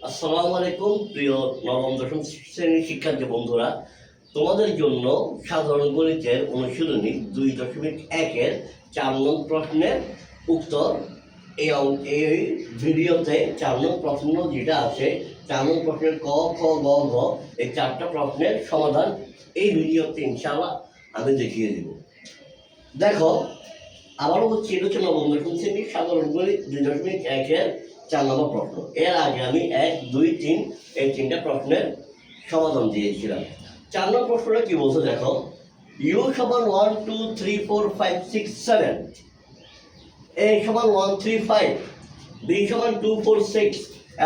আসসালামু আলাইকুম প্রিয় নবম দশম শ্রেণীর শিক্ষার্থী বন্ধুরা, তোমাদের জন্য সাধারণ গণিতের অনুশীলনী 2.1-এর 4 নং প্রশ্নের উত্তর এই ভিডিওতে 4 নং প্রশ্ন যেটা আছে 4 নং প্রশ্নের ক, খ, গ, ঘ এই 4টা প্রশ্নের সমাধান এই ভিডিওতে ইনশাআল্লাহ আমি দেখিয়ে দেব। দেখো, আবারও এটা হচ্ছে নবম দশম শ্রেণীর সাধারণ গণিত 2.1-এর 4 নম্বর প্রশ্ন। এর আগে আমি 1, 2, 3 এই 3টা প্রশ্নের সমাধান দিয়েছিলাম। 4 নম্বর প্রশ্নটা কি বলছে দেখো, u সমান 1 2 3 4 5 6 7, a সমান 1 3 5, b সমান 2 4 6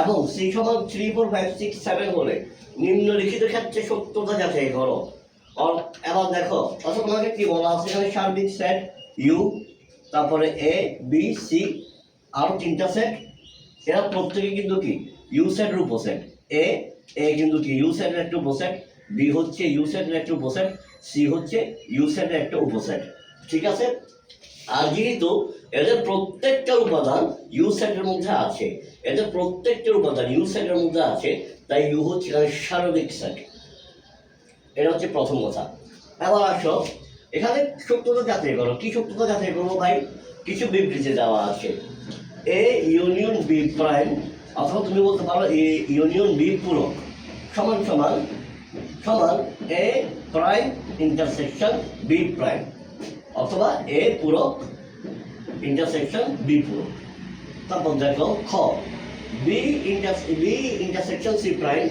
এবং c সমান 3 4 5 6 7 হলে নিম্নলিখিত ক্ষেত্রে সত্যতা যাচাই করো। এবার দেখো, অথবা তোমাকে কি বলা আছে এখানে সার্বিক সেট u, তারপরে a b c আরো 3টা সেট, এরা প্রত্যেকে কিন্তু কি ইউ সেটের উপসেট। এ কিন্তু কি ইউ সেটের একটা উপসেট, বি হচ্ছে ইউ সেটের একটা উপসেট, সি হচ্ছে ইউ সেটের একটা উপসেট। ঠিক আছে? আর যেহেতু এদের প্রত্যেকটা উপাদান ইউ সেটের মধ্যে আছে, এদের প্রত্যেকটা উপাদান ইউ সেটের মধ্যে আছে, তাই ইউ হচ্ছে সার্বিক সেট। এটা হচ্ছে প্রথম কথা। এবার আসো, এখানে সত্যতা যাচাই করো। কি সত্যতা যাচাই করবো ভাই? কিছু বিবৃতি দেওয়া আছে, এ ইউনিয়ন বি প্রাইম, অথবা তুমি বলতে পারো এ ইউনিয়ন বি পূরক সমান সমান সমান A prime intersection B prime, অথবা এ পূরক ইন্টারসেকশন বি পূরক। তারপর দেখো খ, B intersection C prime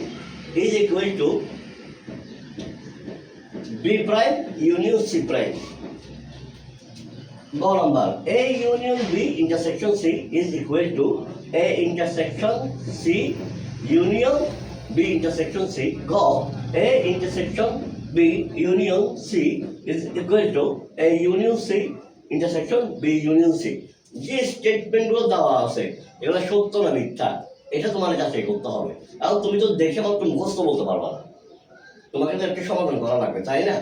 is equal to B prime union C prime. গ number, A union B intersection C is equal to A intersection C union B intersection C. G, A intersection B union C is equal to A union C intersection B union C. যে স্টেটমেন্টগুলো দেওয়া আছে এগুলো সত্য না মিথ্যা এটা তোমার যাচাই করতে হবে। আর তুমি তো দেখে মাত্র মুখস্থ বলতে পারবা না, তোমাকে তো একটা সমাধান করা লাগবে, তাই না?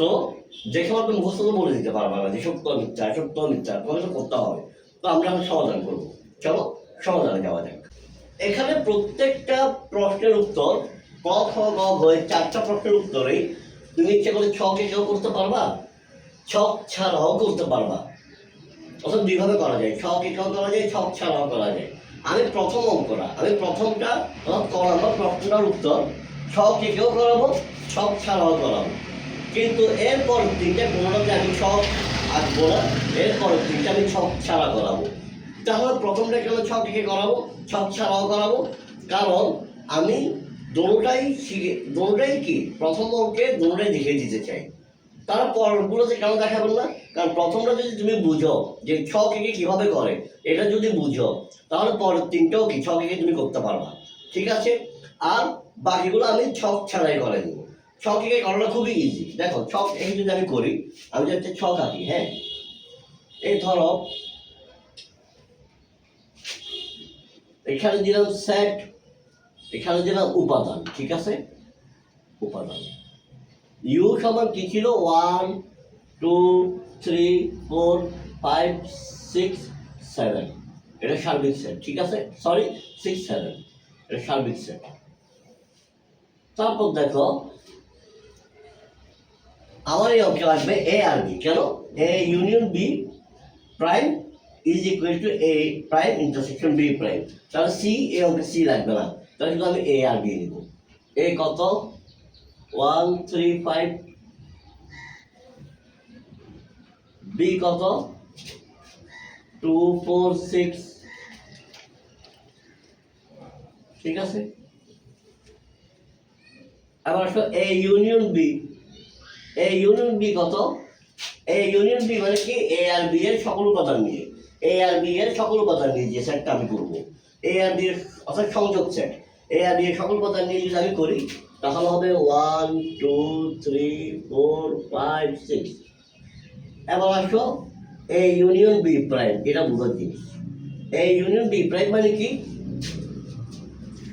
তো দেখে মাত্র মুখস্থ তো বলে দিতে পারবা না যে সত্য মিথ্যা সত্য মিথ্যা, তোমাকে তো করতে হবে। তো আমরা এখন সমাধান করবো। চলো সমাধানে যাওয়া যাক। এখানে প্রত্যেকটা প্রশ্নের উত্তর ক, খ, গ, ঘ 4টা প্রশ্নের উত্তরেই তুমি ইচ্ছে করে ছক এঁকেও করতে পারবা, ছক ছাড়াও করতে পারবা। অর্থাৎ দুইভাবে করা যায়, ছক এঁকেও করা যায়, ছক ছাড়াও করা যায়। আমি প্রথমটা অর্থাৎ ক নম্বর প্রশ্নটার উত্তর ছক এঁকেও করাবো, ছক ছাড়াও করাবো। কিন্তু এরপর 3টা কোনোটাতে আমি ছক আঁকবো না, এরপর 3টা আমি ছক ছাড়া করাবো। তাহলে প্রথমটা কেন ছক এঁকে করাবো, ছক ছাড়াও করাবো? কারণ আমি দোনোটাই কি প্রথম অঙ্কে দোনোটাই দেখিয়ে দিতে চাই। তারা পরগুলোতে কেন দেখাবেন না? কারণ প্রথমটা যদি তুমি বুঝো যে ছক এঁকে কীভাবে করে, এটা যদি বুঝো তাহলে পরের 3টাও কি ছক এঁকে তুমি করতে পারবা। ঠিক আছে? আর বাকিগুলো আমি ছক ছাড়াই করে দেবো। ছক এঁকে করাটা খুবই ইজি। দেখো, ছক এঁকে যদি আমি করি, আমি যদি একটা ছক আঁকি, হ্যাঁ, এই ধরো এখানে দিলাম সেট, এখানে দিলাম উপাদান। ঠিক আছে? উপাদান ইউ সমান কি ছিল? 1 2 3 4 5 6 7, এটা সার্বিক সেট। ঠিক আছে? সরি, 6 7 এটা সার্বিক সেট। তারপর দেখো আমার এই অঙ্কে লাগবে এ আর বি। কেন? A union B prime is equal to A prime intersection B prime. তাহলে সি, এ অঙ্কে সি লাগবে না, তাহলে কিন্তু আমি এ আর বি নিব। এ কত? 1 3 5, বি কত? 2 4 6। ঠিক আছে? আবার আসো A union B. A union B কত? এ ইউনিয়ন বি মানে কি? এ আর বি এর সকল উপাদান নিয়ে, এ আর বি এর সকল উপাদান নিয়ে যে সেটটা আমি করবো, এ আর বি এর অর্থাৎ সংযোগ সেট, এ আর বি এর সকল উপাদান নিয়ে যদি আমি করি তাহলে হবে 1 2 3 4 5 6। এবার আসো এ ইউনিয়ন বি প্রাইম, এটা বোঝার জিনিস। এ ইউনিয়ন বি প্রাইম মানে কি?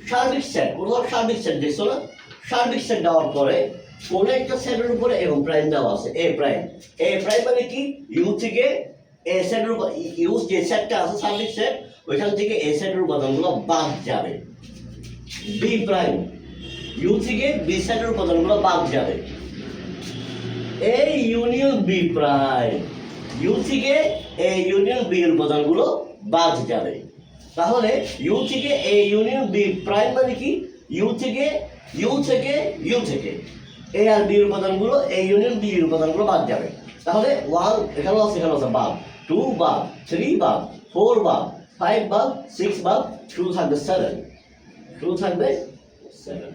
সার্বিক সেট। কোথাও সার্বিক সেট দেখছো না? সার্বিক সেট দেওয়ার পরে কোন একটা সেটের উপরে এবং প্রাইম দেওয়া আছে, এ প্রাইম। এ প্রাইম মানে কি? ইউ থেকে এ সেটের উপর, ইউ যে সেটটা আছে সার্বিক সেট, ওইখান থেকে এ সেটের উপাদানগুলো বাদ যাবে। বি প্রাইম, ইউ থেকে বি সেটের উপাদানগুলো বাদ যাবে। এই ইউনিয়ন বি প্রাইম, ইউ থেকে এই ইউনিয়ন বি এর উপাদানগুলো বাদ যাবে। তাহলে ইউ থেকে এ ইউনিয়ন বি প্রাইম মানে কি? ইউ থেকে এ আর বি এর উপাদানগুলো এই ইউনিয়ন বি এর উপাদানগুলো বাদ যাবে। তাহলে 1 এখানে আছে বাদ, 2 বাদ, 3 বাদ, 4 বাদ, 5 বাদ, 6 বাদ, শুধু থাকবে 7।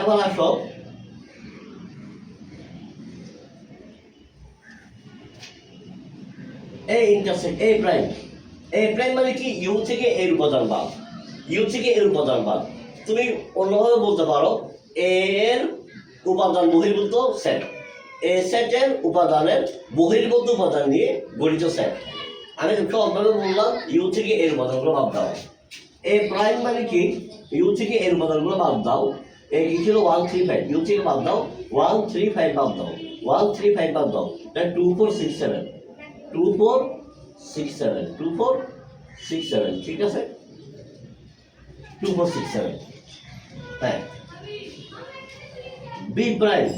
এবার আসো এ ইন্টারসেক্ট এ প্রাইম মানে কি? ইউ থেকে এর উপাদান বাদ। তুমি অন্যভাবে বলতে পারো এ এর উপাদান বহির্ভূত সেট, এ সেটের উপাদানের বহির্ভূত উপাদান নিয়ে গঠিত সেট। আমি সহজভাবে বললাম ইউ থেকে এর উপাদানগুলো বাদ দাও। এ প্রাইম মানে কি? ইউ থেকে এর উপাদানগুলো বাদ দাও। এই ছিল 1 3 5, ইউ থেকে বাদ দাও 1 3 5 বাদ দাও, 1 3 5 বাদ দাও, তাহলে 2 4 6 7, 2 4 6 7, 2 4 6 7, ঠিক আছে? 2 4 6 7। হ্যাঁ, বি প্রাইম,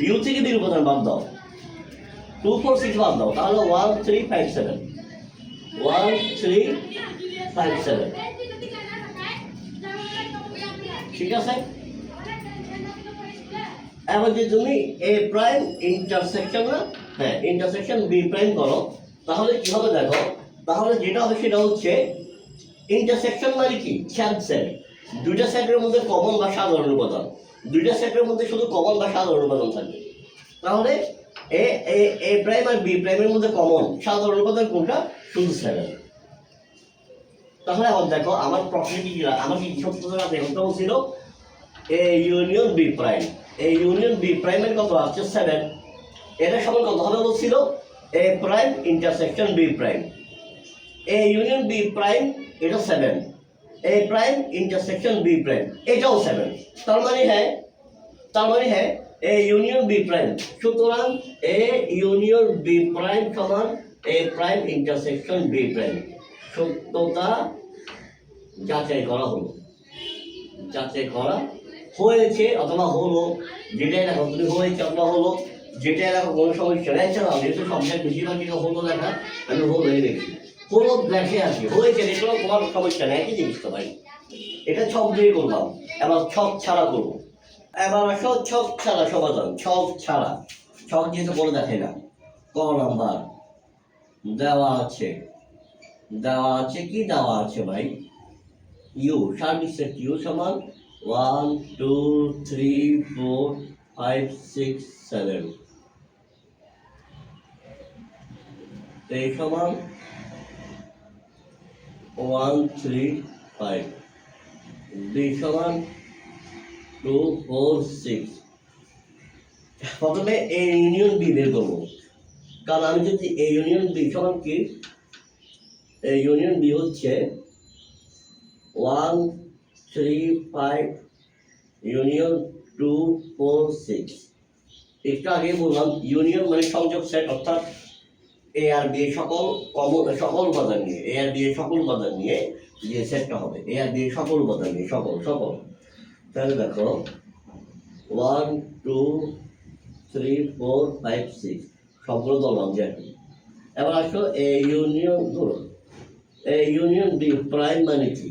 ইউ থেকে বির উপাদান বাদ দাও, 2 4 6 বাদ দাও, তাহলে 1 3 5 7, 1 3 5 7, ঠিক আছে? এবার যে তুমি এ প্রাইম ইন্টারসেকশন না, হ্যাঁ ইন্টারসেকশন বি প্রাইম করো, তাহলে কি হবে দেখো। তাহলে যেটা হবে সেটা হচ্ছে ইন্টারসেকশন মানে কি? ছেদ সেট, দুইটা সেটের মধ্যে কমন বা সাধারণ উপাদান, দুইটা সেটের মধ্যে শুধু কমন বা সাধারণ উপাদান থাকবে। তাহলে এ এ এ প্রাইম আর বি প্রাইমের মধ্যে কমন সাধারণ উপাদান কোনটা? শুধু 7। তাহলে আবার দেখো আমার প্রশ্নে কি আমার কি সত্যতা দেখতে বলছিল এ ইউনিয়ন বি প্রাইম, এই ইউনিয়ন বি প্রাইমের কত আসছে 7, এটা সমান কত হবে বলছিল? A prime intersection B prime, A union B prime এটা 7, A prime intersection B prime এটাও 7। তার মানে হ্যাঁ এ ইউনিয়ন বি প্রাইম, সুতরাং এ ইউনিয়ন বি প্রাইম সমান A prime intersection B prime. সত্যতা যাচাই করা হয়েছে অথবা হলো, যেটাই দেখো তুমি হয়েছে অথবা হলো, যেটাই দেখো কোনো সমস্যা নেই। চলো যেহেতু সবচেয়ে বেশিরভাগ যেটা হলো দেখা, আমি হলোই দেখি, হলো দেখে আসি, হয়েছে দেখলো তোমার সমস্যা নেই, একই জিনিস তো ভাই। এটা ছক দিয়ে করলাম, এবার ছক ছাড়া করবো। এবার আসো ছক ছাড়া সমাধান, ছক যেহেতু বলে দেখে না। ক নাম্বার দেওয়া আছে কি দেওয়া আছে ভাই? ইউ সার্ভিস সেট ইউ সমান 1 2 3 4 5 6 7, এই সমান 1 3 5, বি সমান 2 4 6। প্রথমে এ ইউনিয়ন বি বের করবো, কারণ আমি যদি এ ইউনিয়ন বি সমান কি? এ ইউনিয়ন বি হচ্ছে 1 3 5 ইউনিয়ন 2 4 6। একটু আগে বললাম ইউনিয়ন মানে সংযোগ সেট, অর্থাৎ এ আর বি সকল উপাদান নিয়ে, এ আর বি সকল উপাদান নিয়ে যে সেটটা হবে, এ আর বি সকল উপাদান নিয়ে সকল। তাহলে দেখো 1 2 3 4 5 6 সবগুলো ধরলাম যে। এবার আসো এ ইউনিয়ন ধরো, এ ইউনিয়ন বি প্রাইম মানে কি?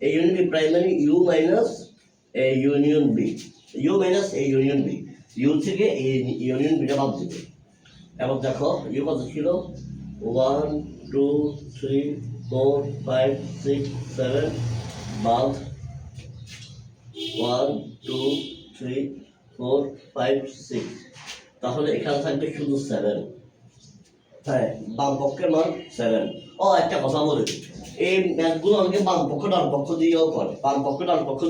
এ ইউনিয়ন বি প্রাইম মানে U minus A union B, U থেকে এ ইউনিয়ন বিটা বাদ দিবে। এবার দেখো ইউ কত ছিল? 1 2 3 4 5 6 7 বাদ 1 2 3 4 5 6, তাহলে এখানে থাকবে শুধু 7। হ্যাঁ, বাম পক্ষের মান 7। ও একটা কথা বলে, এই ম্যাথগুলো অনেকে বাম পক্ষ ডান পক্ষ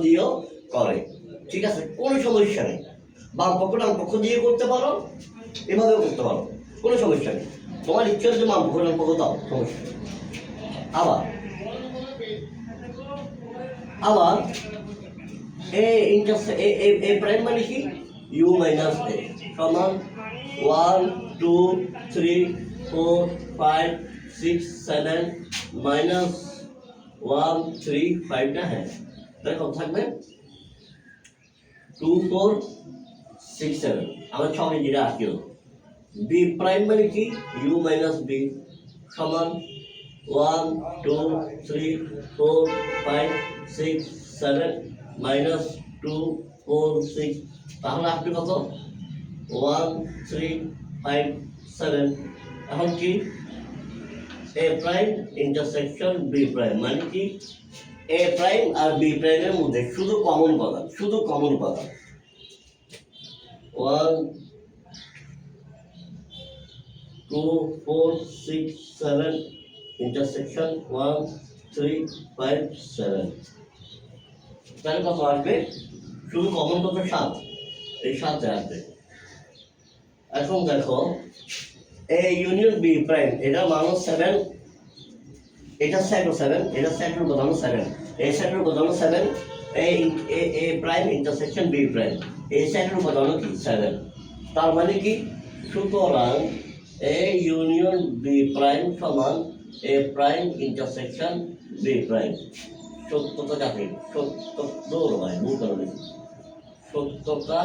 দিয়েও করে, ঠিক আছে? কোনো সমস্যা নেই, বাম পক্ষ ডান পক্ষ দিয়ে করতে পারো, এভাবেও করতে পারো, কোনো সমস্যা নেই। তোমার ইচ্ছা হচ্ছে বাম পক্ষ ডান পক্ষ দাও, সমস্যা নেই। আবার এ প্রাইম মানে কি? ইউ মাইনাস এ সমান 1 2 3 4 5 6 7 মাইনাস 1 3 5 না, হ্যাঁ তাহলে কত থাকবে 2 4 6 7 আমরা 6 যেটা আসছিল বি প্রাইম মানে কি ইউ মাইনাস বি সমান 1 2 3 4 5 6 7 মাইনাস 2 4 6 তাহলে আসবে কত 1 3 5 7 এখন কি এ প্রাইম ইন্টারসেকশন বি প্রাইম মানে কি এ প্রাইম আর বি প্রাইমের মধ্যে শুধু কমন উপাদান 1 2 4 6 7 intersection 1 3 5 7 তাহলে কত আসবে শুধু কমন কত 7 এই 7 আসবে এখন দেখো এ ইউনিয়ন বি প্রাইম এটা মান 7 এটা সেট 7 এটা সেটের উপাদান 7 এই সেটের উপাদান 7 A prime intersection B prime এই সেটের উপাদান কি 7 তার মানে কি সুতরাং এ ইউনিয়ন বি প্রাইম সমান A prime intersection B prime সত্যতা যাচাই সত্য ভাই ভুল করে দিচ্ছি সত্যতা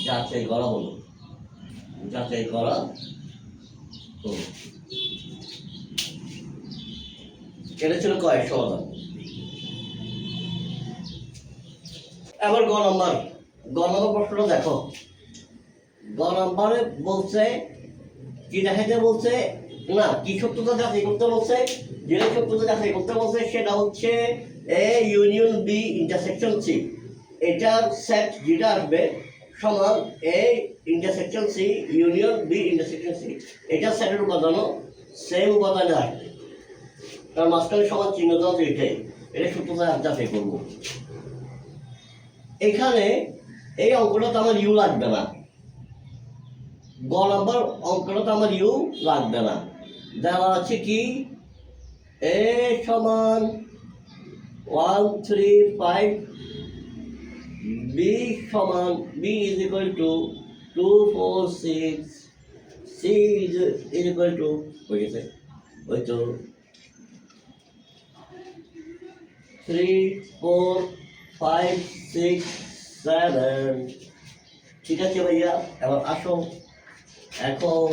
যাচাই করা হলো যাচাই করা হলো এটা ছিল কয়েক সমাধান এবার গ নম্বর প্রশ্নটা দেখো গ নম্বরে বলছে কি দেখাইতে বলছে না কি সত্যতা যাচাই করতে বলছে যেটা সত্যতা যাচাই করতে বলছে সেটা হচ্ছে A union B intersection C এটার সেট যেটা আসবে সমান A intersection C union B intersection C এটার সেটের উপাদানও সেম উপাদানে আসবে তার মাঝখানে সমান চিহ্ন দেওয়া এটাই এটা সত্যতা যাচাই করবো এখানে এই অঙ্কটা তো আমার ইউ লাগবে না গ নম্বর অঙ্কটা তো আমার ইউ লাগবে না দেওয়া আছে কি এ সমান 1 3 5 বি সমান B is equal to 2 4 6 C is equal to হয়ে গেছে ওই তো 3 4 5 6 7 ঠিক আছে ভাইয়া এবার আসো এখন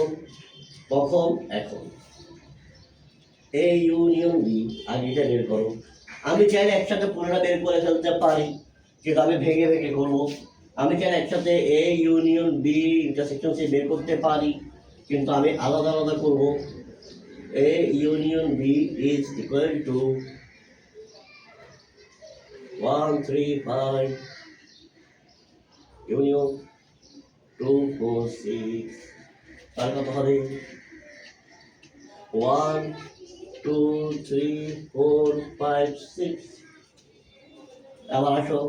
এ ইউনিয়ন বি আগে এটা বের করো আমি চাইলে একসাথে পুরোটা বের করে ফেলতে পারি কিন্তু আমি ভেঙে করবো আমি চাইলে একসাথে A union B intersection C বের করতে পারি কিন্তু আমি আলাদা আলাদা করবো A union B is equal to 1 3 5 union 2 4 6 তার কত হবে 1 2 3 4 5 6 আবার আসো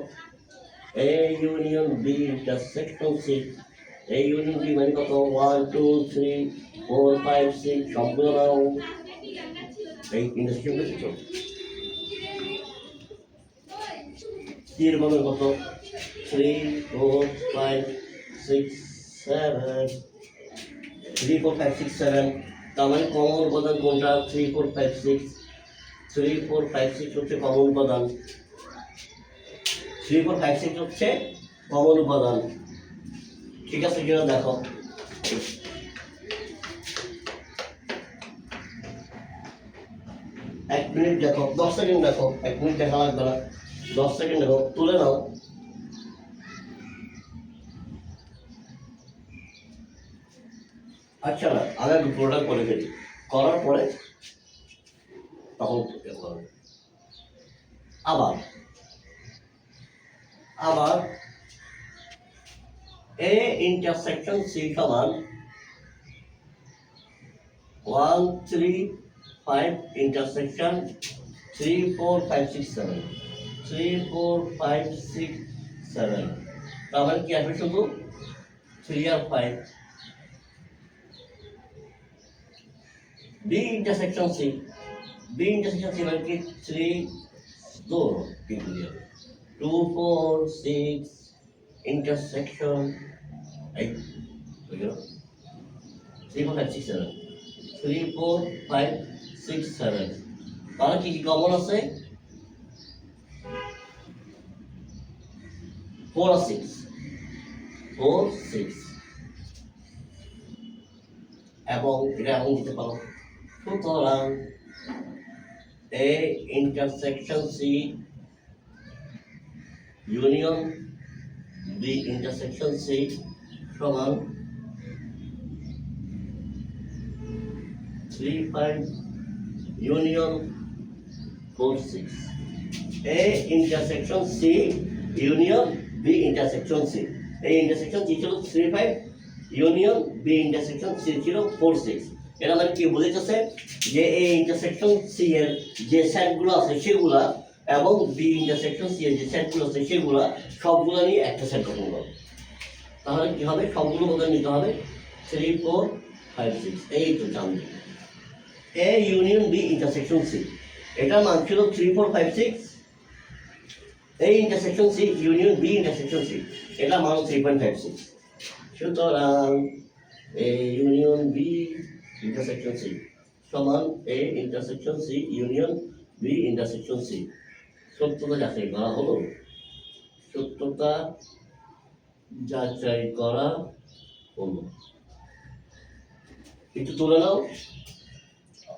A union B intersection C A union B মানে কত 1 2 3 4 5 6 সবগুলো নাও এই ইন্টারসেকশন করছো তীর মানে কত 3 4 5 6 7 3 4 5 6 7 তার মানে কমন উপাদান কোনটা 3 4 5 6 3 4 5 6 হচ্ছে কমন উপাদান 3 4 5 6 হচ্ছে কমন উপাদান ঠিক আছে কিনা দেখো এক মিনিট দেখো 10 সেকেন্ড দেখো 1 মিনিট দেখা লাগবে না 10 সেকেন্ড দেখো তুলে নাও আচ্ছা আমি পুরোটা করে ফেলি করার পরে তখন আবার এ ইন্টারসেকশন সি সমান 1 3 5 ইন্টারসেকশন 3 4 5 6 7 3 4 5 6 7 তাহলে কি আসবে শুধু 3 আর 5 B intersection C মানে কি 3 2 4 6 intersection 8 বুঝলো 3 4 5 6 7 3 4 5 6 7 তাহলে কি কমন আছে 4 আর 6 4 6 এবং এটা এমন দিতে পারো। সুতরাং A intersection C union B intersection C সমান 3 5 union 4 6। A intersection C union B intersection C, এই intersection C ছিল 3 5 union B intersection C ছিল 4 6। এটা মানে কি বোঝাচ্ছে যে এই ইন্টারসেকশন সি এর যে সেটগুলো আছে সেগুলা এবং বি ইন্টারসেকশন সি এর যে সেটগুলো আছে সেগুলা সবগুলো নিয়ে একটা সেট গঠন করে। তাহলে কি হবে, সবগুলো বদল নিতে হবে 3 4 5 6, এই তো জানবে। A union B intersection C, এটার মান ছিল 3 4 5 6। এই intersection C union B intersection C, এটা মান 3.56। সুতরাং A union B intersection C সমান A intersection C union B intersection C। সত্যতা যাচাই করা হলো, সত্যতা যাচাই করা হলো। একটু তুলে নাও,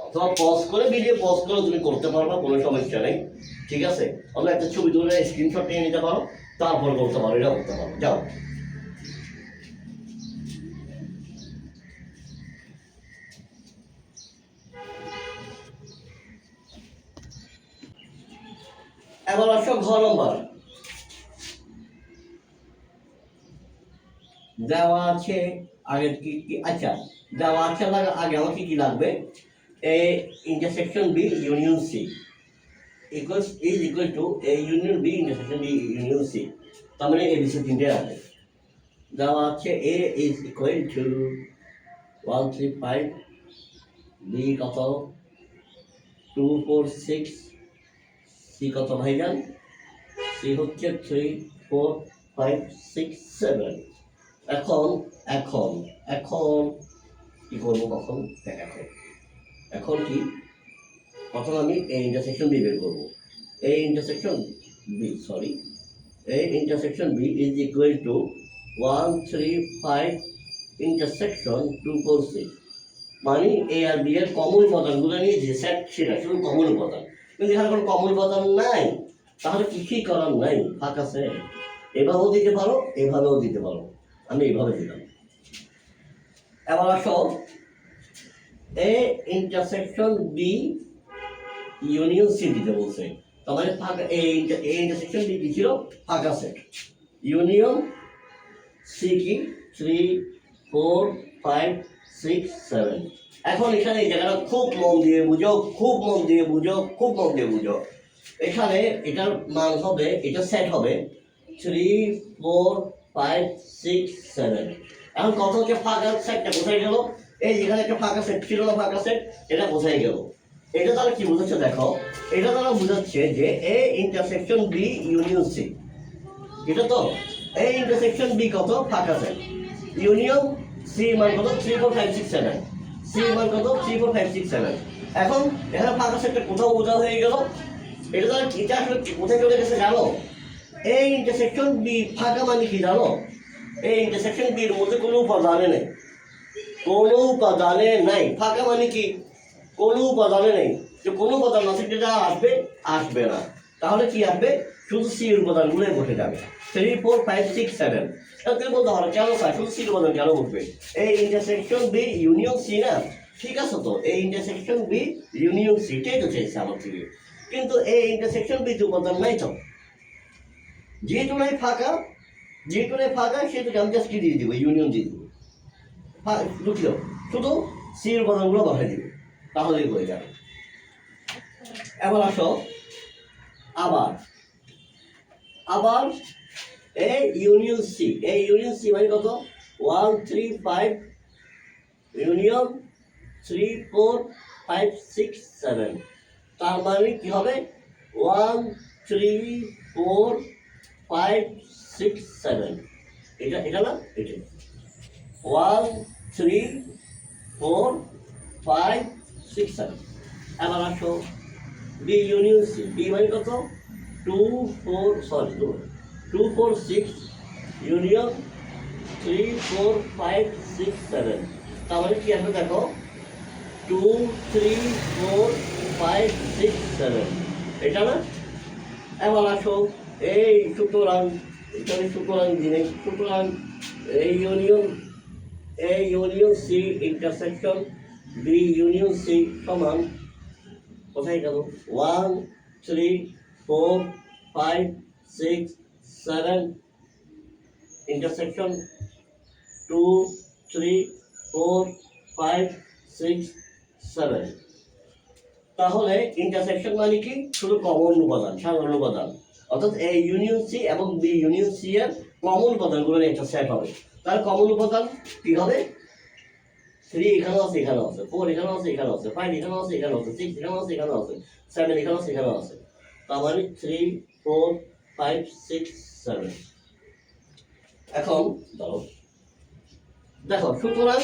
অথবা পজ করে ভিডিও পজ করে তুমি করতে পারবা, কোনো সমস্যা নেই, ঠিক আছে। আমরা একটা ছবি তুলে স্ক্রিনশট নিয়ে নিতে পারো, তারপর করতে পারো, এটা করতে পারো। যাও এবার আসো ঘ নম্বর। দেওয়া আছে আগে কি কি, আচ্ছা দেওয়া আছে আগে আমার কি কি লাগবে, A intersection B union C is equal to A union B intersection B union C. তার মানে এ বিষয় তিনটে আছে। দেওয়া আছে A is equal to 1 3 5, B কত 2 4 6, সি কত ভাইজান, সি হচ্ছে 3 4 5 6 7। এখন এখন এখন কি করবো, কখন এখন কি, প্রথম আমি এই ইন্টারসেকশন বি বের করবো। এই ইন্টারসেকশন বি এই intersection B is equal to 1 3 5 intersection 2 4 6। মানে এ আর বি এর কমন উপাদানগুলো নিয়ে যে সেট সেটা শুধু কমন উপাদান, কিন্তু এখানে কোনো কমন উপাদান নাই, তাহলে কিছুই করার নাই, ফাঁকা সেট। এভাবেও দিতে পারো, এভাবেও দিতে পারো, আমি এইভাবে দিলাম। এবার আসো A intersection B union C দিতে বলছে, তার মানে ফাঁকা এ ইন্টারসেকশন বি কি ছিল, ফাঁকা সেট। ইউনিয়ন সি কি 3 4 5 6 7। এখন এখানে এই জায়গাটা খুব মন দিয়ে বুঝো, খুব মন দিয়ে বুঝো, খুব মন দিয়ে বুঝো। এখানে এটার মান হবে, এটা সেট হবে 3 4 5 6 7। এখন কত হচ্ছে, ফাঁকা সেটটা কোথায় গেল, এই যেখানে একটা ফাঁকা সেট ছিল না, ফাঁকা সেট, এটা কোথায় গেল। এটা তাহলে কি বোঝাচ্ছে দেখো, এটা তারা বোঝাচ্ছে যে A intersection B union C, এটা তো এই ইন্টারসেকশন বি কত, ফাঁকা সেট, ইউনিয়ন সি মান কত 3 4 5 6 7, সি মান কত 3 4 5 6 7। এখন এখানে ফাঁকা সেটটা কোথাও বোঝা হয়ে গেল, এটা তাহলে এটা আসলে কোথায় চলে গেছে জানো, এই ইন্টারসেকশন বি ফাঁকা মানে কি জানো, এই ইন্টারসেকশন বি এর মধ্যে কোনো উপাদানে নেই, কোনো উপাদানে নাই। ফাঁকা মানে কি, কোনো উপাদানে নেই, যে কোনো উপাদান না থাকলে যা আসবে আসবে না, তাহলে কি আসবে, শুধু সি এর উপাদানগুলো বসে যাবে 3 4 5 6 7। তুমি বলতে পারো কেন স্যার শুধু সি এর উপাদান কেন উঠবে, এই ইন্টারসেকশন বি ইউনিয়ন সি না, ঠিক আছে তো, এই ইন্টারসেকশন বি ইউনিয়ন সি টাই তো চাইছে আমার থেকে, কিন্তু এই ইন্টারসেকশন বি উপাদান নাই তো, যেহেতু নাই ফাঁকা, যেহেতু নাই ফাঁকা সেহেতু আমি জাস্ট কি দিয়ে দিব, ইউনিয়ন দিয়ে দিব, দুঃখিত, শুধু সি এর উপাদানগুলো বসাই দিব, তাহলেই হয়ে যাবে। এবার আসো আবার আবার এই ইউনিয়ন সি, এই ইউনিয়ন সি মানে কত 1 3 5 ইউনিয়ন 3 4 5 6 7। তার মানে কি হবে 1 3 4 5 6 7, এটা এটা না, এটা 1 3 4 5 6 7। এবার আসো বি ইউনিয়ন সি, বি মানে কত 2 4 সরি 2 4 6 ইউনিয়ন 3 4 5 6 7। তাহলে কি আসবে দেখো 2 3 4 5 6 7, এটা না? এবার আসো এই সুতরাং এখানে সুতরাং জিনিস, সুতরাং এই union C intersection B union C সমান কোথায় গেল 1 3 4 5 6 7 ইন্টারসেকশন 2 3 4 5 6 7। তাহলে ইন্টারসেকশন মানে কি? শুধু কমন উপাদান, সাধারণ উপাদান, অর্থাৎ এই ইউনিয়ন সি এবং বি ইউনিয়ন সি এর কমন উপাদানগুলোর একটা সেট হবে। তার কমন উপাদান কি হবে? 3 এখানে আছে, এখানে আছে, 4 এখানে আছে, এখানে আছে, 5 এখানে আছে, এখানে আছে, 6 এখানে আছে, এখানে আছে, 7 এখানে আছে, এখানে আছে। তার মানে 3 4 5 6 7। এখন দেখো সুতরাং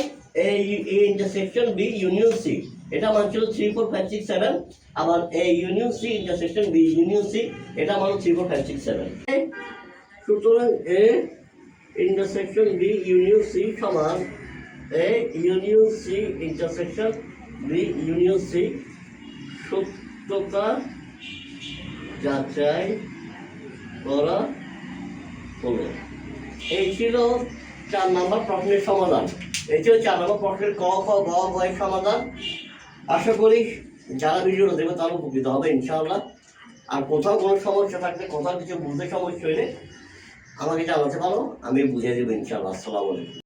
এই ইন্টারসেকশন বি ইউনিয়ন সি এটা মান ছিল 3 4 5 6 7, আবার এই union C intersection B union C এটা মান 3 4 5 6 7। সুতরাং A intersection B union C সমান A union C intersection B union C সত্যতা যাচাই করা হলো। এই ছিল 4 নম্বর প্রশ্নের সমাধান। এই ছিল 4 নম্বর প্রশ্নের ক খ গ ঘ এর সমাধান। আশা করি যারা ভিডিওটা দেখবে তারা উপকৃত হবে ইনশাআল্লাহ। আর কোথাও কোনো সমস্যা থাকলে, কোথাও কিছু বুঝতে সমস্যা হলে আমাকে জানাতে পারো, আমি বুঝিয়ে দেবো ইনশাআল্লাহ। আসসালামু আলাইকুম।